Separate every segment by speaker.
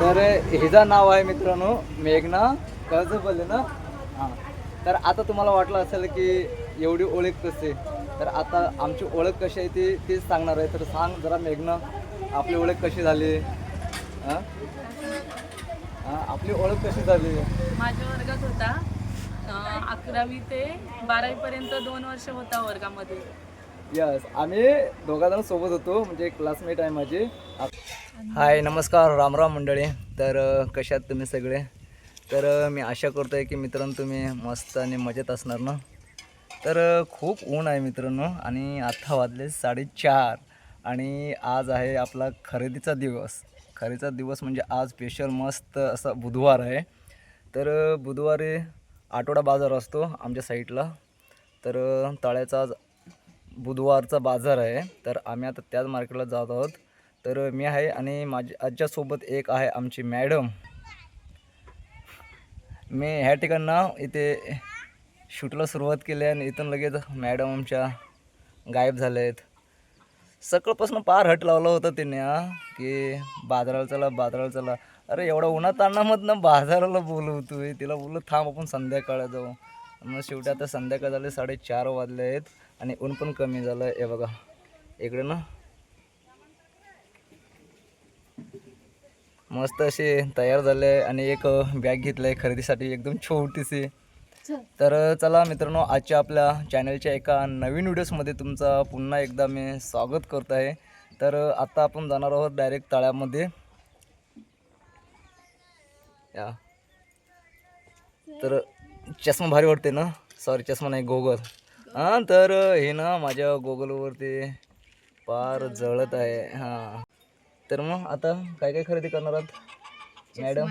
Speaker 1: तर हिचं नाव आहे मित्रांनो मेघना कर्जपल्ले ना. हां, तर आता तुम्हाला वाटलं असेल की एवढी ओळख कशी, तर आता आमची ओळख कशी आहे तीच सांगणार आहे. तर सांग जरा मेघना, आपली ओळख कशी झाली? हां, आपली ओळख कशी झाली?
Speaker 2: माझ्या वर्गात होता 11वी ते 12वी पर्यंत 2 वर्ष होता वर्गामध्ये.
Speaker 1: यस, आम्ही दोघांजण सोबत होतो, म्हणजे क्लासमेट आहे माझी. हाय, नमस्कार, रामराम मंडळी. तर कशात तुम्ही सगळे? तर मी आशा करतो आहे की मित्रांनो तुम्ही मस्त आणि मजेत असणार ना. तर खूप ऊन आहे मित्रांनो, आणि आता वाजले 4:30 आणि आज आहे आपला खरेदीचा दिवस. खरेदीचा दिवस म्हणजे आज स्पेशल मस्त असा बुधवार आहे. तर बुधवारी आठवडा बाजार असतो आमच्या साईडला. तर तळ्याचा आज बुधवारचा बाजार आहे. तर आम्ही आता त्याच मार्केटला जात आहोत. तर मी आहे आणि आजच्यासोबत एक आहे आमची मॅडम. मी ह्या ठिकाणं इथे शूटला सुरुवात केली आणि इथून लगेच मॅडम आमच्या गायब झाले आहेत. सकाळपासून पार हट लावला होता तिने की बाजाराला चला. अरे एवढा उन्हात ताणामधनं बाजाराला बोलवतोय, तिला बोललो थांब आपण संध्याकाळी जाऊ. मग शेवटी आता संध्याकाळ झाले, 4:30 वाजले आहेत आणि ऊन पण कमी झालं आहे. हे बघा इकडे ना मस्त असे तयार झाले आहे आणि एक बॅग घेतलं आहे खरेदीसाठी एकदम छोटीशी. तर चला मित्रांनो, आजच्या आपल्या चॅनलच्या एका नवीन व्हिडिओजमध्ये तुमचा पुन्हा एकदा मी स्वागत करत आहे. तर आता आपण जाणार आहोत डायरेक्ट तळ्यामध्ये. या तर चष्मा भारी वाटते ना, सॉरी चष्मा नाही गोगल. हां, तर हे ना माझ्या गोगलवरती पार जळत आहे. हां, तर मग आता काय काय खरेदी करणार आहात मॅडम?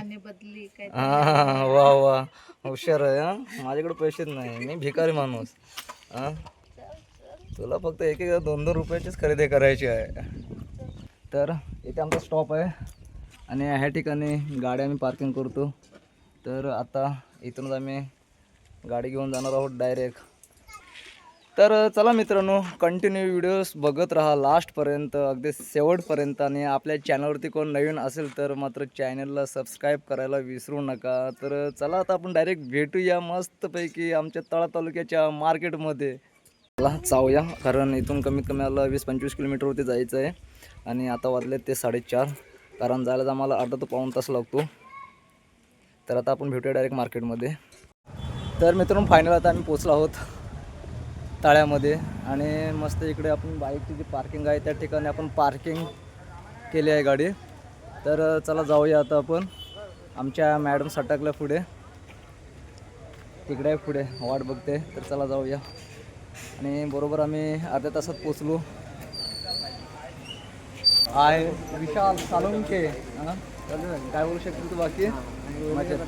Speaker 1: हां, वा वा, हुशार आहे. हां, माझ्याकडे पैसेच नाही, मी भिकारी माणूस. हां, तुला फक्त एक 2-2 रुपयाचीच खरेदी करायची आहे. तर इथे आमचा स्टॉप आहे आणि ह्या ठिकाणी गाडी आम्ही पार्किंग करतो. तर आता इथूनच आम्ही गाडी घेऊन जाणार आहोत डायरेक्ट. तर चला मित्रांनो, कंटिन्यू व्हिडिओज बघत राहा लास्टपर्यंत, अगदी शेवटपर्यंत. आणि आपल्या चॅनलवरती कोण नवीन असेल तर मात्र चॅनलला सबस्क्राईब करायला विसरू नका. तर चला आता आपण डायरेक्ट भेटूया मस्तपैकी आमच्या तळा तालुक्याच्या मार्केटमध्ये. चला जाऊया, कारण इथून कमीत कमी आला 20-25 किलोमीटरवरती जायचं आहे आणि आता वाजले ते 4:30, कारण जायला आम्हाला अर्धा ते पाऊण तास लागतो. तर आता आपण भेटूया डायरेक्ट मार्केटमध्ये. तर मित्रांनो फायनल आता आम्ही पोचलो आहोत तळ्यामध्ये आणि मस्त इकडे आपण बाईकची जी पार्किंग आहे त्या ठिकाणी आपण पार्किंग केली आहे गाडी. तर चला जाऊया आता आपण. आमच्या मॅडम सटकल्या पुढे, तिकडे पुढे वाट बघते. तर चला जाऊया आणि बरोबर आम्ही अर्ध्या तासात पोचलो आहे. विशाल सालुंके, हां काय बोलू शकतो तू बाकी? मजेत.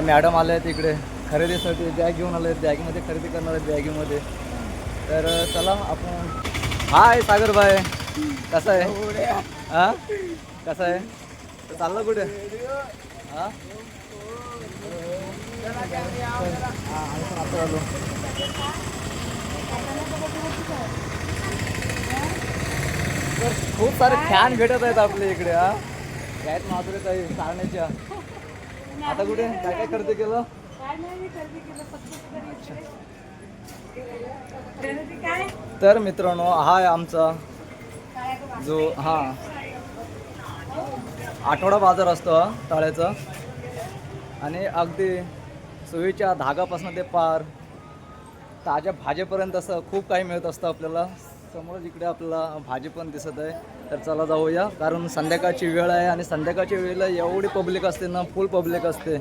Speaker 1: मॅडम आले आहेत इकडे खरेदीसाठी, बॅग घेऊन आले आहेत, बॅगीमध्ये खरेदी करणार आहेत बॅगीमध्ये. तर चला आपण. हाय सागर भाई, कसं आहे? हां, कसं आहे? तर चाललं कुठे? हां, आता आलो. तर खूप सारे फॅन भेटत आहेत आपल्या इकडे. हां, यात माधुरी ताई सारण्याच्या. आता कुठे काय काय खरेदी केलं? तर मित्रांनो हा आहे आमचा जो आठवडा बाजार असतो तळ्याचा, आणि अगदी सोयीच्या धागापासून ते पार ताज्या भाजीपर्यंत असं खूप काही मिळत असतं आपल्याला. समोर इकडे आपल्याला भाजी पण दिसत आहे. तर चला जाऊया, कारण संध्याकाळची वेळ आहे आणि संध्याकाळच्या वेळेला एवढी पब्लिक असते ना, फुल पब्लिक असते.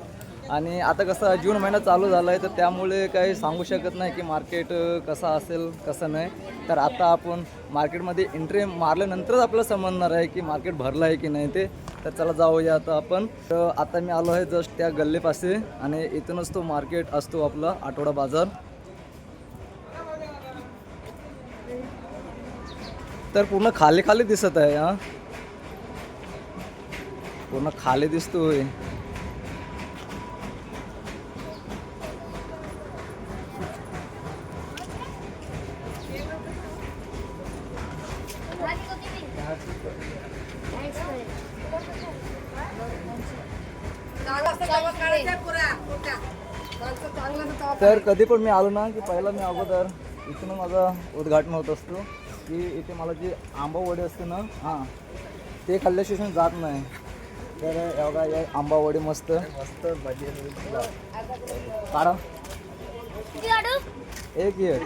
Speaker 1: आणि आता कसं जून महिना चालू झाला आहे, तर त्यामुळे काही सांगू शकत नाही की मार्केट कसं असेल कसं नाही. तर आता आपण मार्केटमध्ये एंट्री मारल्यानंतरच आपल्याला समजणार आहे की मार्केट भरलं आहे की नाही ते. तर चला जाऊया आता आपण. तर आता मी आलो आहे जस्ट त्या गल्लीपाशी आणि इथूनच तो मार्केट असतो आपला आठवडा बाजार. तर पूर्ण खाली खाली दिसत आहे. हां, पूर्ण खाली दिसतोय. तर कधी पण मी आलो ना की पहिला मी अगोदर इथून माझं उद्घाटन होत असतो की इथे मला जी आंबा वडी असते ना हां ते खाल्ल्याशिवाय जात नाही. तर एवढा या आंबा वडी मस्त मस्त भाजी काढा एक ये.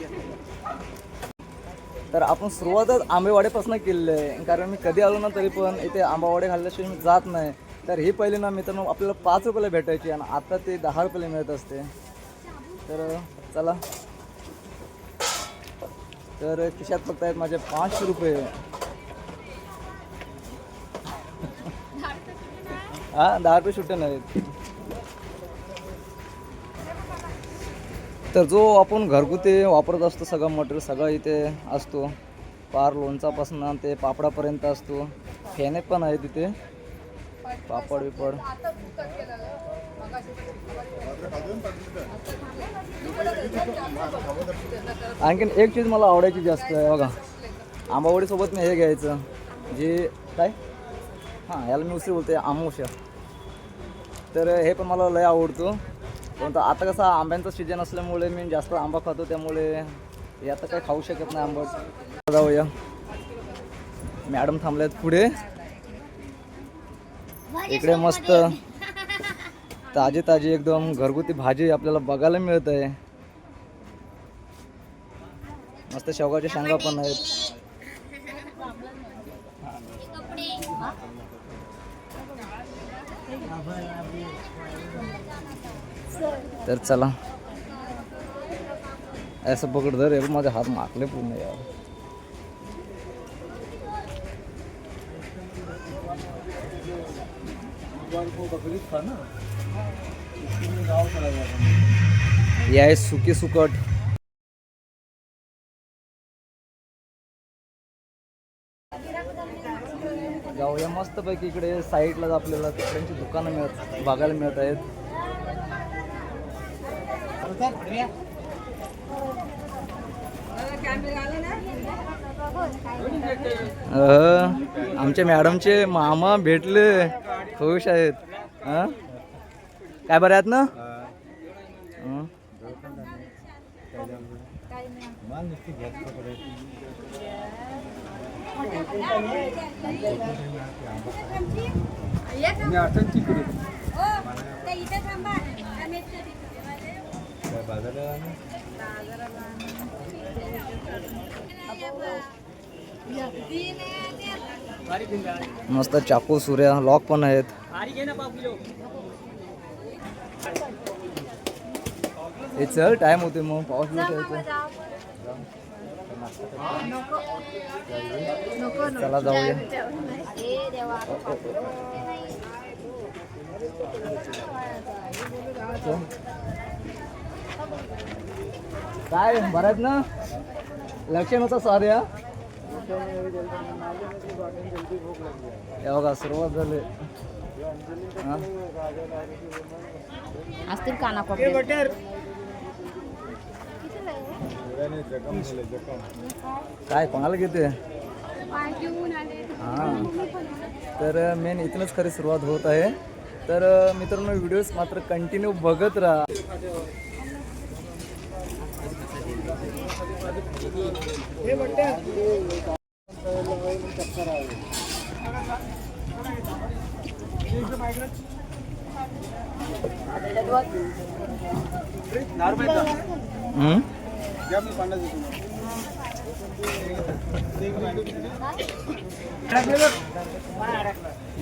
Speaker 1: तर आपण सुरुवातच आंबेवाड्यापासून केलेली आहे कारण मी कधी आलो ना तरी पण इथे आंबावडे खाल्ल्याशिवाय मी जात नाही. तर ही पहिली ना मित्रांनो आपल्याला 5 रुपयाला भेटायची आणि आता ते 10 रुपयाला मिळत असते. तर चला. तर खिशात फक्त आहेत माझे 5 रुपये. हां 10 रुपये सुट्टे नाहीत. तर जो आपण घरगुती वापरत असतो सगळं मटेरियल सगळं इथे असतो. पार लोणचापासून ते पापडापर्यंत असतो. फेने पण आहे तिथे पापड बिपड. आणखीन एक चीज मला आवडायची जास्त आहे बघा आंबावडीसोबत मी हे घ्यायचं जे काय हां याला मी उसरी बोलते आमोशा. तर हे पण मला लय आवडतो. पण आता कसं आंब्यांचं सीजन असल्यामुळे मी जास्त आंबा खातो त्यामुळे हे आता काही खाऊ शकत नाही आंबट. जाऊया मॅडम थांबल्यात पुढे. इकडे मस्त ताजी ताजी एकदम घरगुती भाजी आपल्याला बघायला मिळत आहे. मस्त शेवगाच्या शेंगा पण आहेत. तर चला असं पकड धर हे माझे हात माकले पूर्ण यार. या आहे सुकी सुकट. जाऊया मस्त पैकी इकडे साईडला आपल्याला तिकड्यांची दुकानं बघायला मिळत आहेत. आमच्या मॅडमचे मामा भेटले खुश आहेत. काय बरं आहेत ना. मस्त चाकू सुऱ्या लॉक पण आहेत. हे चल टाइम होते मग पाऊस चला जाऊया. काय बरं आहेत ना लक्ष नव्हतं साध्या. बघा सुरुवात झाली.
Speaker 2: असतील काना
Speaker 1: काय कोणाला घेते. हां तर मेन इथूनच खरी सुरुवात होत आहे. तर मित्रांनो व्हिडिओज मात्र कंटिन्यू बघत राहा.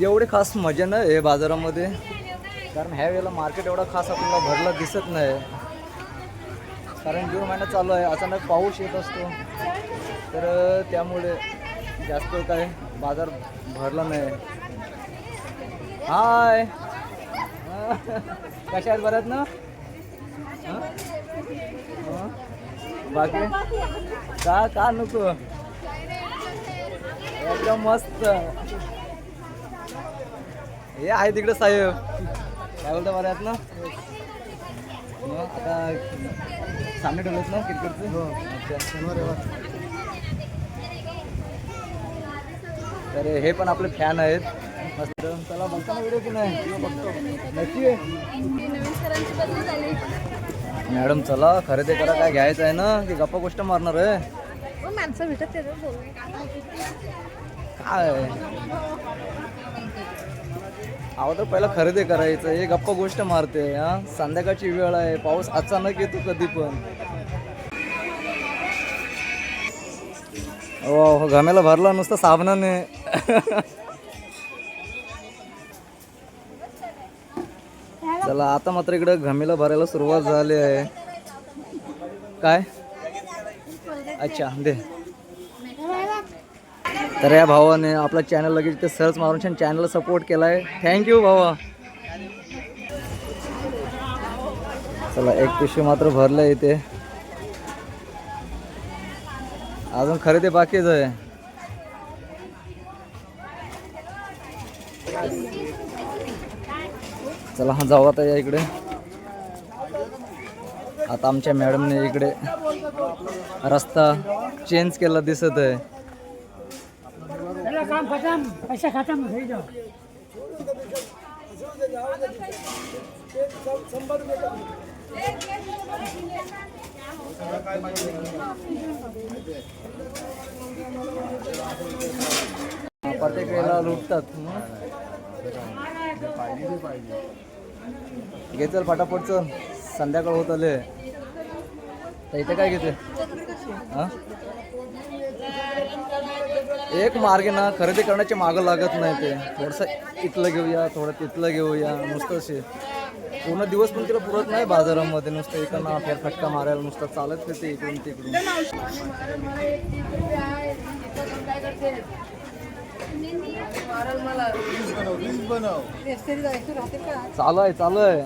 Speaker 1: एवढे खास मजा नाही आहे बाजारामध्ये कारण ह्या वेळेला मार्केट एवढा खास आपल्याला भरला दिसत नाही. कारण जून महिना चालू आहे अचानक पाऊस येत असतो तर त्यामुळे जास्त काय बाजार भरला नाही. हाय कशा आहेत बऱ्यात ना. बाकी का नको एकदम मस्त. हे आहे तिकडे साहेब काय बोलता बऱ्यात ना. आता सामने ठेवलेत ना क्रिकेटचे. हो अच्छा तर हे पण आपले फॅन आहेत मस्त. चला बघता ना व्हिडिओ की नाही? नक्की आहे. मॅडम चला खरेदी करा, काय घ्यायचं आहे ना की गप्पा गोष्ट मारणार आहे काय? अहो तर पहिला खरेदी करायचं, हे गप्पा गोष्ट मारते. हा संध्याकाळची वेळ आहे, पाऊस अचानक येतो कधी पण. हो घामेला भरला नुसतं साबणाने. चला आता मात्र इकडे घामेला भरायला सुरुवात झाली आहे. काय अच्छा दे. तर या भावाने आपला चॅनल लगेच इथे सर्च मारून छान चॅनलला सपोर्ट केलाय. थँक्यू भावा. चला एक पिशवी मात्र भरलं इथे, अजून खरेदी बाकीच आहे. चला हा जाऊ आता या इकडे. आता आमच्या मॅडमने इकडे रस्ता चेंज केला दिसत आहे. प्रत्येक वेळेला लुटतात. घे चल फटाफट चल, संध्याकाळ होत आले. तर इथे काय घेते? हा एक मार्गे ना खरेदी करण्याचे मागं लागत नाही ते. थोडंसं इथलं घेऊया, थोडं तिथलं घेऊया, नुसतं असे पूर्ण दिवस पण तिला पुरत नाही बाजारामध्ये. नुसतं एकांना फेरफटका मारायला नुसतं चालत येते इकडून तिकडून. चालू आहे चालू आहे.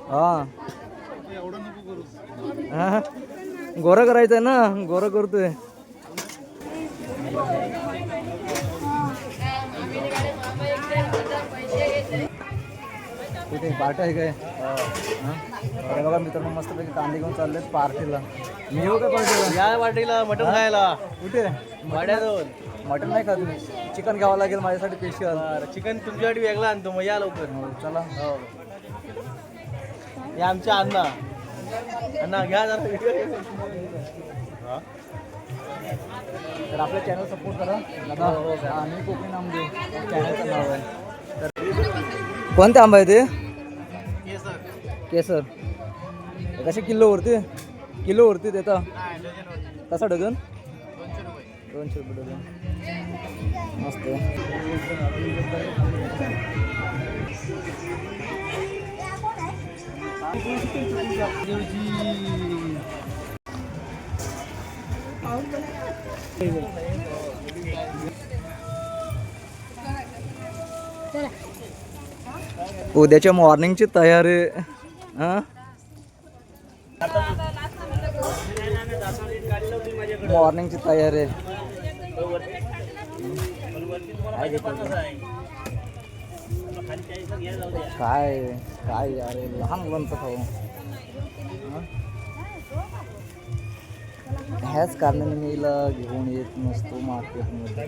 Speaker 1: हा गोरं करायचंय ना, गोरं करतोय. कुठे पार्टी आहे काय? अरे बघा मित्रांनो मस्तपैकी कांदे घेऊन चाललेत पार्टीला. मी येऊ का पार्टीला?
Speaker 3: या पार्टीला मटण खायला.
Speaker 1: कुठे
Speaker 3: वाड्याजवळ.
Speaker 1: मटण नाही खात मी, चिकन घ्यावं लागेल माझ्यासाठी स्पेशल.
Speaker 3: चिकन तुमच्यासाठी वेगळं आणतो, मग या लवकर.
Speaker 1: हो चला.
Speaker 3: हो हे आमच्या अण्णा. अण्णा घ्या जरा व्हिडिओ.
Speaker 1: तर आपल्या चॅनल सपोर्ट करा. आम्ही कोकणी नामदेव चॅनलचं नाव आहे. तर कोणते आंबा आहे ते? केसर. कसे किलोवरती? किलोवरती देता? कसा डझन? 200 रुपये डझन. मस्त. उद्याच्या मॉर्निंगची तयारी. हा मॉर्निंगची तयारी. काय काय यार लहान मुलांचं खाऊ. ह्याच कारणाने मी हिला घेऊन येत नसतो मार्केटमध्ये.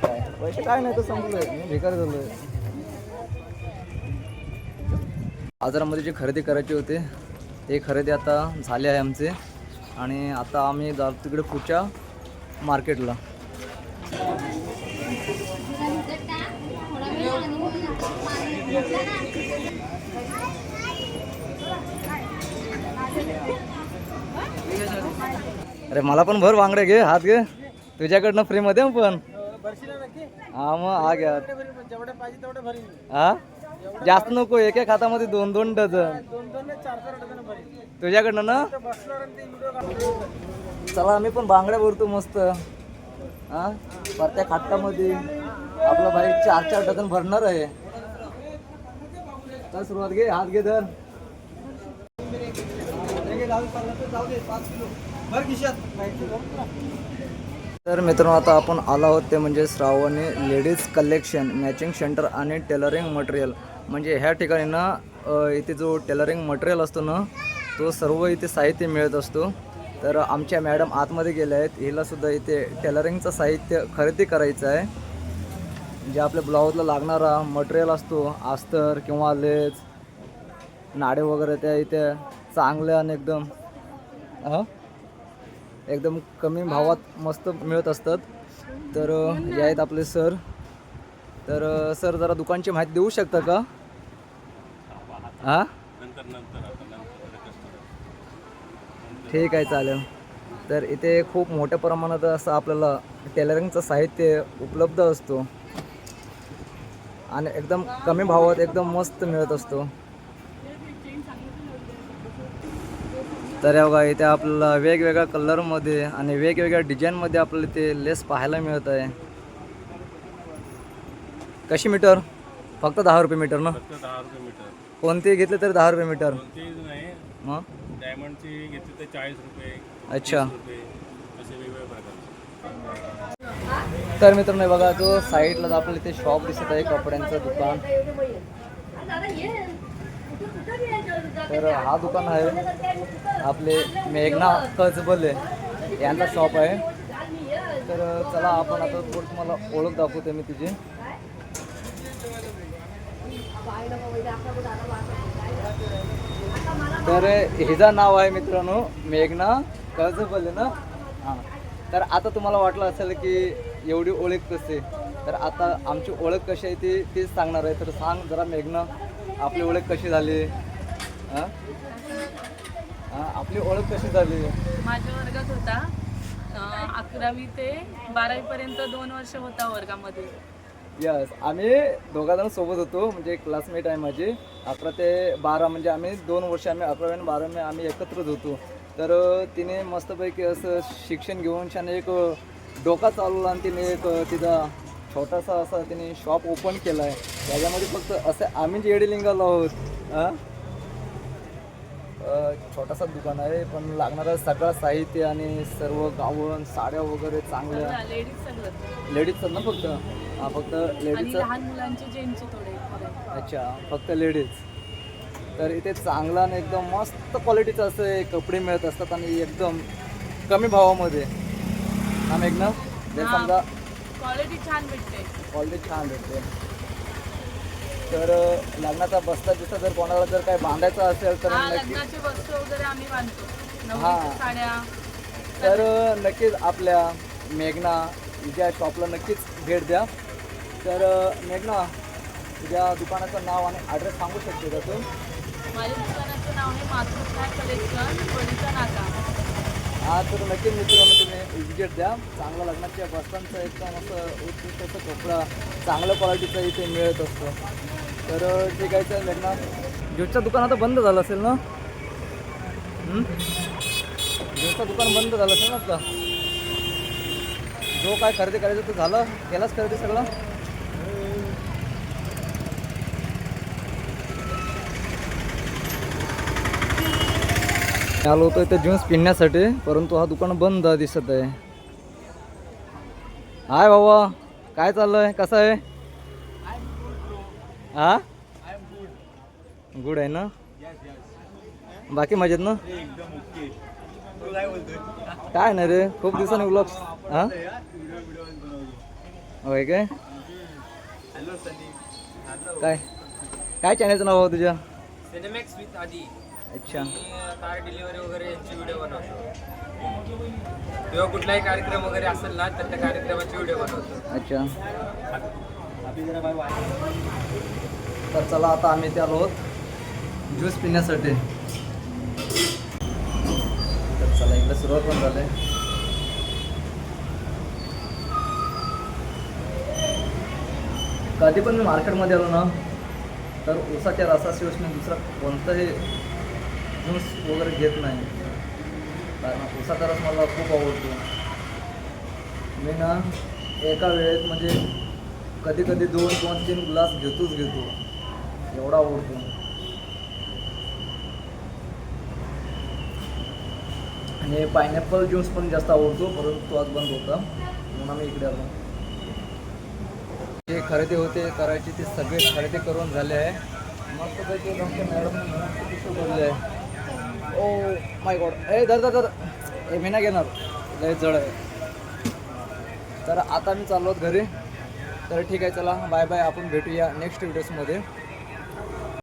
Speaker 1: काय पैसे काय नाही तर संपलोय, मी भिकारी झालोय. बाजारामध्ये जे खरेदी करायचे होते ते खरेदी आता झाले आहे आमचे. आणि आता आम्ही जातो तिकडे पुढच्या मार्केटला. अरे मला पण भर वांगडे घे, हात घे तुझ्याकडनं फ्रीमध्ये पण. हा मग हा घ्या. हा जास्त नको, एक एक हातामध्ये 2-2 डझन तुझ्याकडनं ना. चला आम्ही पण बांगड्या भरतो मस्त. हा प्रत्येक हातामध्ये आपला भाई 4-4 डझन भरणार आहे. चल सुरुवात घे, हात घे धर. जाऊ दे 5 किलो. तर मित्रांनो आता आपण आलो आहोत ते म्हणजे श्रावणी लेडीज कलेक्शन मॅचिंग सेंटर आणि टेलरिंग मटेरियल. म्हणजे ह्या ठिकाणी ना इथे जो टेलरिंग मटेरियल असतो ना तो सर्व इथे साहित्य मिळत असतो. तर आमच्या मॅडम आतमध्ये गेल्या आहेत. हिलासुद्धा इथे टेलरिंगचं साहित्य खरेदी करायचं आहे. जे आपल्या ब्लाऊजला लागणारा मटेरियल असतो अस्तर किंवा लेस नाडे वगैरे त्या इथे चांगल्या आणि एकदम कमी भावात मस्त मिळत असतात. तर हे आहेत आपले सर. तर सर जरा दुकानची माहिती देऊ शकता का? हां ठीक आहे चालेल. तर इथे खूप मोठ्या प्रमाणात असं आपल्याला टेलरिंगचं साहित्य उपलब्ध असतो आणि एकदम कमी भावात एकदम मस्त मिळत असतो. तर बघा इथे आपल्याला वेगवेगळ्या कलरमध्ये आणि वेगवेगळ्या डिझाईनमध्ये आपल्याला ते लेस पाहायला मिळत आहे. कशी मीटर? फक्त 10 रुपये मीटर ना?
Speaker 4: फक्त 10 रुपये मीटर.
Speaker 1: कोणते घेतले तर 10 रुपये मीटर.
Speaker 4: कोणतीच नाही.
Speaker 1: मग
Speaker 4: डायमंडची घेतली तर 40 रुपये,
Speaker 1: अच्छा.
Speaker 4: 30 रुपये असे वेगवेगळे प्रकारचे.
Speaker 1: तर मित्रांनो बघा जो साईडला आपल्याला इथे शॉप दिसत आहे कपड्यांचं दुकान. तर हा दुकान आहे आपले मेघना कजबले यांचा शॉप आहे. तर चला आपण आता थोडं तुम्हाला ओळख दाखवते मी तिची. तर हिचं नाव आहे मित्रांनो मेघना कजबले ना. हां तर आता तुम्हाला वाटलं असेल की एवढी ओळख कशी. तर आता आमची ओळख कशी आहे ती तीच सांगणार आहे. तर सांग जरा मेघना आपली ओळख कशी झाली? हां आपली ओळख कशी झाली?
Speaker 2: माझ्या वर्गात होता 11वी ते 12वी पर्यंत 2 वर्ष होता वर्गामध्ये.
Speaker 1: यस आम्ही दोघांजण सोबत होतो. म्हणजे क्लासमेट आहे माझी. 11 ते 12 म्हणजे आम्ही 2 वर्ष आम्ही 11वी आणि 12वी आम्ही एकत्रच होतो. तर तिने मस्तपैकी असं शिक्षण घेऊन त्याने एक डोका चालवला आणि तिने एक तिचा छोटासा असा तिने शॉप ओपन केला आहे. त्याच्यामध्ये फक्त असं आम्ही जे येडे लिंगालो आहोत. छोटासा दुकान आहे पण लागणारं सगळं साहित्य आणि सर्व गावन साड्या वगैरे चांगल्या
Speaker 2: लेडीज सगळं.
Speaker 1: लेडीजचं ना फक्त? हां फक्त
Speaker 2: आणि
Speaker 1: लेडीजचं.
Speaker 2: लहान मुलांचे जेंट्सचे थोडे.
Speaker 1: अच्छा फक्त लेडीज. तर इथे चांगला आणि एकदम मस्त क्वालिटीचं असे कपडे मिळत असतात आणि एकदम कमी भावामध्ये. हा मेघना जर समजा
Speaker 2: क्वालिटी छान भेटते.
Speaker 1: क्वालिटी छान भेटते. तर लग्नाचा बस्ता बिस्ता जर कोणाला जर काय बांधायचा असेल तर
Speaker 2: हा
Speaker 1: नक्की
Speaker 2: लग्नाचे वस्तू वगैरे आम्ही बांधतो.
Speaker 1: हा.
Speaker 2: नवरीच्या साड्या.
Speaker 1: तर नक्कीच आपल्या मेघना हिच्या शॉपला नक्कीच भेट द्या. तर मेघना तुझ्या दुकानाचं नाव आणि ॲड्रेस सांगू शकते का तू?
Speaker 2: माझ्या दुकानाचं नाव आहे मातृश्री कलेक्शन वडीचा नाका.
Speaker 1: हा तर नक्कीच मित्रांनो तुम्ही विजिट द्या. चांगलं लग्नाच्या बस्तांचं एकदम असं उत्कृष्ट असं कपडा चांगल्या क्वालिटीचा इथे मिळत असतो. तर ठीक आहे सर मेघना ज्यूसचं दुकान आता बंद झालं असेल ना? ज्यूसचं दुकान बंद झालं असेल ना आपलं? जो काय खरेदी करायचं तर झालं केलाच खरेदी सगळं? आलो होतो इथे ज्यूस पिण्यासाठी परंतु हा दुकान बंद दिसत आहे. हाय बाबा काय चाललंय? कसं आहे? हा गुड आहे ना? बाकी मजेत ना? काय नाही रे खूप दिवसांनी ब्लॉग. हां होय काय? काय काय चॅनलचं नाव आहे तुझ्या?
Speaker 5: सिनेमॅक्स विथ आदी.
Speaker 1: अच्छा
Speaker 5: कार डिलिव्हरी वगैरे यांचे व्हिडिओ बनवतो किंवा कुठलाही कार्यक्रम वगैरे असेल ना तर त्या कार्यक्रमाचे व्हिडिओ बनवतो.
Speaker 1: अच्छा तर चला आता आम्ही इथे आलो आहोत ज्यूस पिण्यासाठी. तर चला इकडे सुरुवात पण झाली. कधी पण मी मार्केटमध्ये आलो ना तर ऊसाच्या रसाशिवाय मी दुसरा कोणताही ज्यूस वगैरे घेत नाही. कारण ऊसाचा रस मला खूप आवडतो. मी ना एका वेळेत म्हणजे कधी कधी 2 किंवा 3 ग्लास घेतो एवढा आवडतो. आणि पायनॅपल ज्यूस पण जास्त आवडतो, परंतु तो आज बंद होता म्हणून आम्ही इकडे आलो. जे खरेदी होते करायची ते सगळे खरेदी करून झाले आहे. मस्त पैकी आमच्या मॅडम बोलले आहे. ओ माय गॉड, ए दर दर दर हे मी नाही घेणार, लय जड आहे. तर आता मी चाललो घरी. तर ठीक आहे, चला बाय बाय. आपण भेटूया नेक्स्ट व्हिडिओजमध्ये.